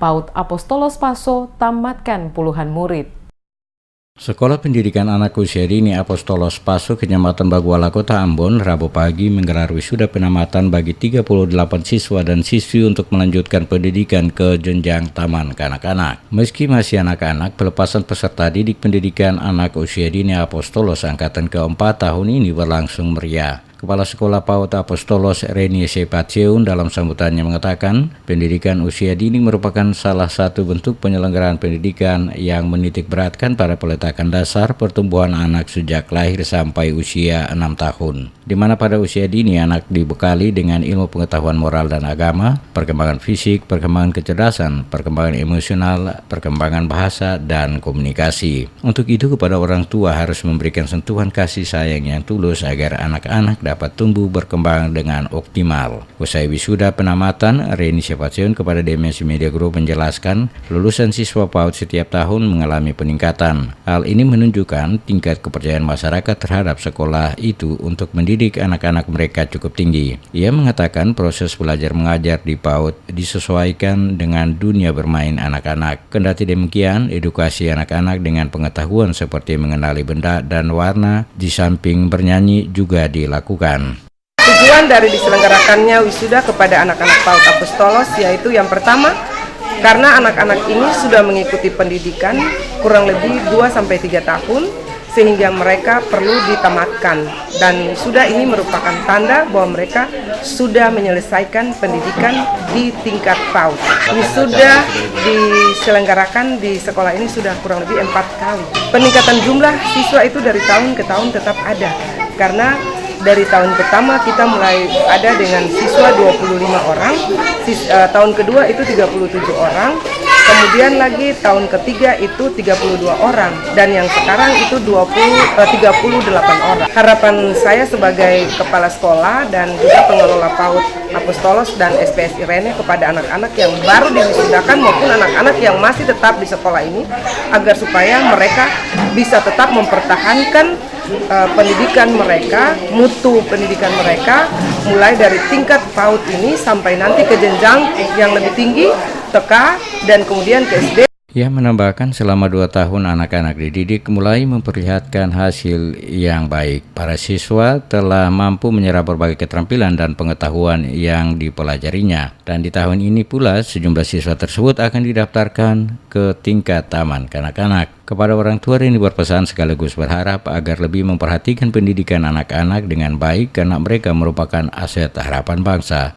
PAUD Apostolos Paso tamatkan puluhan murid. Sekolah Pendidikan Anak Usia Dini Apostolos Paso, Kecamatan Baguala, Kota Ambon, Rabu pagi menggelar wisuda penamatan bagi 38 siswa dan siswi untuk melanjutkan pendidikan ke jenjang taman kanak-kanak. Meski masih anak-anak, pelepasan peserta didik pendidikan anak usia dini Apostolos angkatan keempat tahun ini berlangsung meriah. Kepala Sekolah PAUD Apostolos Reni Sepatseun dalam sambutannya mengatakan, pendidikan usia dini merupakan salah satu bentuk penyelenggaraan pendidikan yang menitik beratkan pada peletakan dasar pertumbuhan anak sejak lahir sampai usia 6 tahun. Di mana pada usia dini anak dibekali dengan ilmu pengetahuan moral dan agama, perkembangan fisik, perkembangan kecerdasan, perkembangan emosional, perkembangan bahasa, dan komunikasi. Untuk itu kepada orang tua harus memberikan sentuhan kasih sayang yang tulus agar anak-anak dapat tumbuh berkembang dengan optimal. Usai wisuda penamatan, Reni Sepatseun kepada DMS Media Group menjelaskan, lulusan siswa PAUD setiap tahun mengalami peningkatan. Hal ini menunjukkan tingkat kepercayaan masyarakat terhadap sekolah itu untuk mendidik anak-anak mereka cukup tinggi. Ia mengatakan proses belajar mengajar di PAUD disesuaikan dengan dunia bermain anak-anak. Kendati demikian, edukasi anak-anak dengan pengetahuan seperti mengenali benda dan warna di samping bernyanyi juga dilakukan. Tujuan dari diselenggarakannya wisuda kepada anak-anak PAUD Apostolos yaitu yang pertama, karena anak-anak ini sudah mengikuti pendidikan kurang lebih 2-3 tahun sehingga mereka perlu ditamatkan, dan wisuda ini merupakan tanda bahwa mereka sudah menyelesaikan pendidikan di tingkat PAUD. Wisuda diselenggarakan di sekolah ini sudah kurang lebih 4 kali. Peningkatan jumlah siswa itu dari tahun ke tahun tetap ada, karena dari tahun pertama kita mulai ada dengan siswa 25 orang, tahun kedua itu 37 orang, kemudian lagi tahun ketiga itu 32 orang, dan yang sekarang itu 38 orang. Harapan saya sebagai kepala sekolah dan juga pengelola PAUD Apostolos dan SPSI Rene kepada anak-anak yang baru diwisudakan maupun anak-anak yang masih tetap di sekolah ini, agar supaya mereka bisa tetap mempertahankan pendidikan mereka, mutu pendidikan mereka, mulai dari tingkat PAUD ini sampai nanti ke jenjang yang lebih tinggi, TK, dan kemudian ke SD. Ia menambahkan selama 2 tahun anak-anak dididik mulai memperlihatkan hasil yang baik. Para siswa telah mampu menyerap berbagai keterampilan dan pengetahuan yang dipelajarinya. Dan di tahun ini pula sejumlah siswa tersebut akan didaftarkan ke tingkat taman kanak-kanak. Kepada orang tua ini berpesan sekaligus berharap agar lebih memperhatikan pendidikan anak-anak dengan baik karena mereka merupakan aset harapan bangsa.